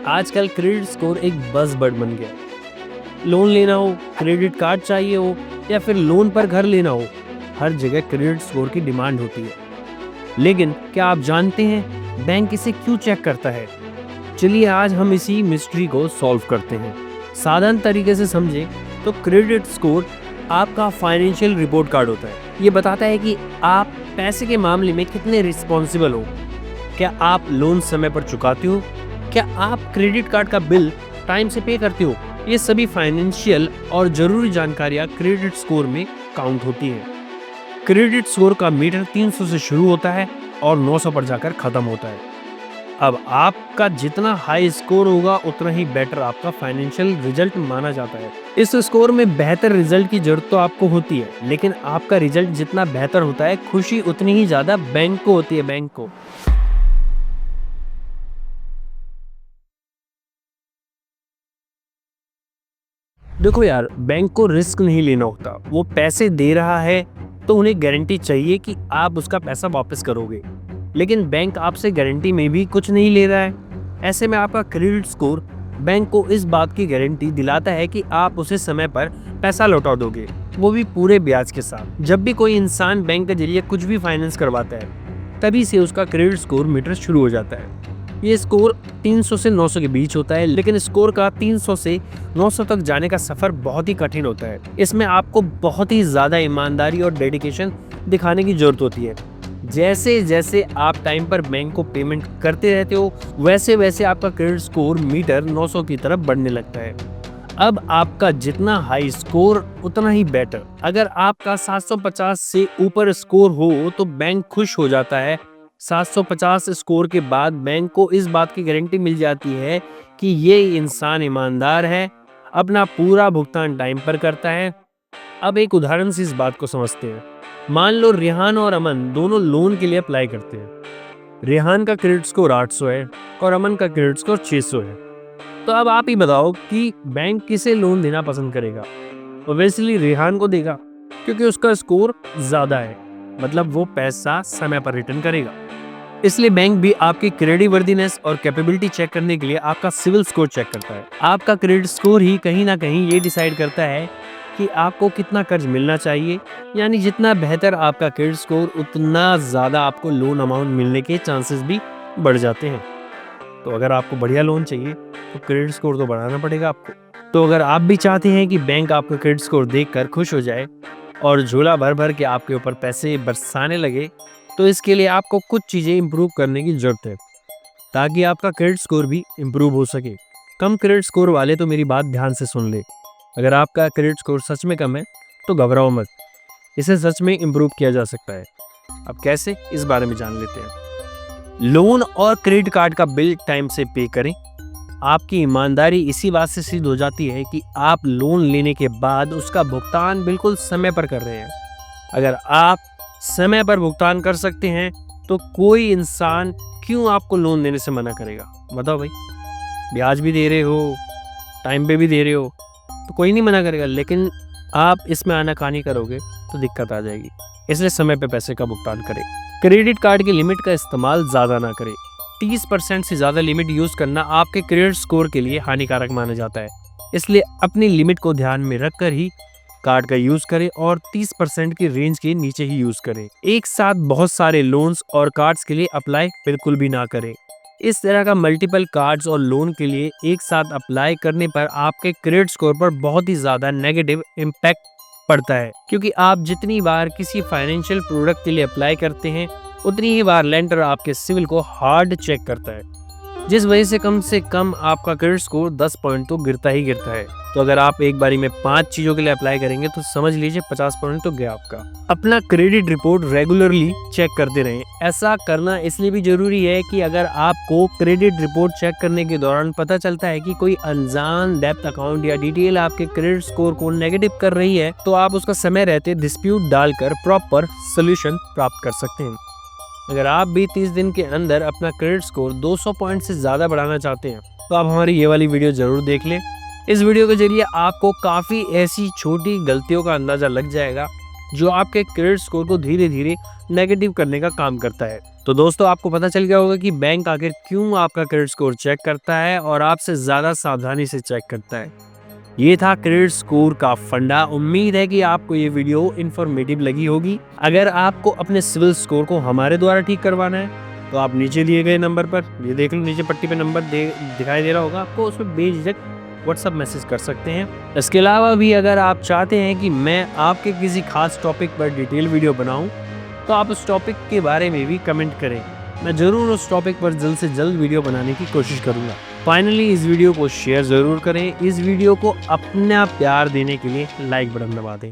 आजकल credit score एक buzzword बन गया है। लोन लेना हो, क्रेडिट कार्ड चाहिए हो या फिर लोन पर घर लेना हो, हर जगह क्रेडिट स्कोर की डिमांड होती है। लेकिन क्या आप जानते हैं बैंक इसे क्यों चेक करता है? चलिए आज हम इसी मिस्ट्री को सॉल्व करते हैं। साधारण तरीके से समझें तो क्रेडिट स्कोर आपका फाइनेंशियल रिपोर्ट कार्ड होता है। ये बताता है कि आप पैसे के मामले में कितने रिस्पॉन्सिबल हो। क्या आप लोन समय पर चुकाते हो? क्या आप क्रेडिट कार्ड का बिल टाइम से पे करते हो? ये सभी फाइनेंशियल और जरूरी जानकारियां क्रेडिट स्कोर में काउंट होती हैं। क्रेडिट स्कोर का मीटर 300 से शुरू होता है और 900 पर जाकर खत्म होता है। अब आपका जितना हाई स्कोर होगा उतना ही बेटर आपका फाइनेंशियल रिजल्ट माना जाता है। इस स्कोर में बेहतर रिजल्ट की जरूरत तो आपको होती है, लेकिन आपका रिजल्ट जितना बेहतर होता है खुशी उतनी ही ज्यादा बैंक को होती है। बैंक को देखो यार, बैंक को रिस्क नहीं लेना होता। वो पैसे दे रहा है तो उन्हें गारंटी चाहिए कि आप उसका पैसा वापस करोगे, लेकिन बैंक आपसे गारंटी में भी कुछ नहीं ले रहा है। ऐसे में आपका क्रेडिट स्कोर बैंक को इस बात की गारंटी दिलाता है कि आप उसे समय पर पैसा लौटा दोगे, वो भी पूरे ब्याज के साथ। जब भी कोई इंसान बैंक के जरिए कुछ भी फाइनेंस करवाता है, तभी से उसका क्रेडिट स्कोर मीटर शुरू हो जाता है। ये स्कोर 300 से 900 के बीच होता है, लेकिन स्कोर का 300 से 900 तक जाने का सफर बहुत ही कठिन होता है। इसमें आपको बहुत ही ज्यादा ईमानदारी और डेडिकेशन दिखाने की जरूरत होती है। जैसे जैसे आप टाइम पर बैंक को पेमेंट करते रहते हो, वैसे वैसे आपका क्रेडिट स्कोर मीटर 900 की तरफ बढ़ने लगता है। अब आपका जितना हाई स्कोर उतना ही बेटर। अगर आपका 750 से ऊपर स्कोर हो तो बैंक खुश हो जाता है। 750 स्कोर के बाद बैंक को इस बात की गारंटी मिल जाती है कि ये इंसान ईमानदार है, अपना पूरा भुगतान टाइम पर करता है। अब एक उदाहरण से इस बात को समझते हैं। मान लो रेहान और अमन दोनों लोन के लिए अप्लाई करते हैं। रेहान का क्रेडिट स्कोर 800 है और अमन का क्रेडिट स्कोर 600 है। तो अब आप ही बताओ कि बैंक किसे लोन देना पसंद करेगा? ऑब्वियसली रेहान को देगा, क्योंकि उसका स्कोर ज्यादा है, मतलब वो पैसा समय पर रिटर्न करेगा। इसलिए बैंक भी आपकी क्रेडिट वर्दीनेस और कैपेबिलिटी चेक करने के लिए आपका सिविल स्कोर चेक करता है। आपका क्रेडिट स्कोर ही कहीं ना कहीं ये डिसाइड करता है कि आपको कितना कर्ज मिलना चाहिए। यानी जितना बेहतर आपका क्रेडिट स्कोर, उतना ज़्यादा आपको लोन अमाउंट मिलने के चांसेस भी बढ़ जाते हैं। तो अगर आपको बढ़िया लोन चाहिए तो क्रेडिट स्कोर तो बढ़ाना पड़ेगा आपको। तो अगर आप भी चाहते हैं कि बैंक आपका क्रेडिट स्कोर देखकर खुश हो जाए और झोला भर भर के आपके ऊपर पैसे बरसाने लगे, तो इसके लिए आपको कुछ चीज़ें इंप्रूव करने की ज़रूरत है, ताकि आपका क्रेडिट स्कोर भी इंप्रूव हो सके। कम क्रेडिट स्कोर वाले तो मेरी बात ध्यान से सुन ले। अगर आपका क्रेडिट स्कोर सच में कम है तो घबराओ मत, इसे सच में इंप्रूव किया जा सकता है। अब कैसे, इस बारे में जान लेते हैं। लोन और क्रेडिट कार्ड का बिल टाइम से पे करें। आपकी ईमानदारी इसी बात से सिद्ध हो जाती है कि आप लोन लेने के बाद उसका भुगतान बिल्कुल समय पर कर रहे हैं। अगर आप समय पर भुगतान कर सकते हैं तो कोई इंसान क्यों आपको लोन देने से मना करेगा? बताओ भाई, ब्याज भी दे रहे हो, टाइम पे भी दे रहे हो, तो कोई नहीं मना करेगा। लेकिन आप इसमें आनाकानी करोगे तो दिक्कत आ जाएगी। इसलिए समय पे पैसे का भुगतान करें। क्रेडिट कार्ड की लिमिट का इस्तेमाल ज़्यादा ना करें। 30% से ज़्यादा लिमिट यूज़ करना आपके क्रेडिट स्कोर के लिए हानिकारक माना जाता है। इसलिए अपनी लिमिट को ध्यान में रखकर ही कार्ड का यूज़ करें और 30% की रेंज के नीचे ही यूज़ करें। एक साथ बहुत सारे लोन्स और कार्ड्स के लिए अप्लाई बिल्कुल भी ना करें। इस तरह का मल्टीपल कार्ड्स और लोन के लिए एक साथ अप्लाई करने पर आपके क्रेडिट स्कोर पर बहुत ही ज़्यादा नेगेटिव इम्पैक्ट पड़ता है, क्योंकि आप जितनी बार किसी फाइनेंशियल प्रोडक्ट के लिए अप्लाई करते हैं, उतनी ही बार लेंडर आपके सिविल को हार्ड चेक करता है, जिस वजह से कम आपका क्रेडिट स्कोर 10 पॉइंट तो गिरता ही गिरता है। तो अगर आप एक बारी में 5 चीज़ों के लिए अप्लाई करेंगे तो समझ लीजिए 50 पॉइंट तो गया आपका। अपना क्रेडिट रिपोर्ट रेगुलरली चेक करते रहें। ऐसा करना इसलिए भी जरूरी है कि अगर आपको क्रेडिट रिपोर्ट चेक करने के दौरान पता चलता है कि कोई अनजान डेब्ट अकाउंट या डिटेल आपके क्रेडिट स्कोर को नेगेटिव कर रही है, तो आप उसका समय रहते डिस्प्यूट डालकर प्रॉपर सोल्यूशन प्राप्त कर सकते हैं। अगर आप भी 30 दिन के अंदर अपना क्रेडिट स्कोर 200 पॉइंट से ज़्यादा बढ़ाना चाहते हैं तो आप हमारी ये वाली वीडियो ज़रूर देख लें। इस वीडियो के जरिए आपको काफ़ी ऐसी छोटी गलतियों का अंदाज़ा लग जाएगा जो आपके क्रेडिट स्कोर को धीरे धीरे नेगेटिव करने का काम करता है। तो दोस्तों, आपको पता चल गया होगा कि बैंक आखिर क्यों आपका क्रेडिट स्कोर चेक करता है और आपसे ज़्यादा सावधानी से चेक करता है। ये था क्रेडिट स्कोर का फंडा। उम्मीद है कि आपको ये वीडियो इन्फॉर्मेटिव लगी होगी। अगर आपको अपने सिविल स्कोर को हमारे द्वारा ठीक करवाना है तो आप नीचे दिए गए नंबर पर, ये देख लो नीचे पट्टी पे नंबर दिखाई दे रहा होगा आपको, उस पर बेझिझक व्हाट्सअप मैसेज कर सकते हैं। इसके अलावा भी अगर आप चाहते हैं कि मैं आपके किसी खास टॉपिक पर डिटेल वीडियो बनाऊं तो आप उस टॉपिक के बारे में भी कमेंट करें। मैं ज़रूर उस टॉपिक पर जल्द से जल्द वीडियो बनाने की कोशिश करूंगा। फाइनली इस वीडियो को शेयर ज़रूर करें। इस वीडियो को अपना प्यार देने के लिए लाइक बटन दबा दें।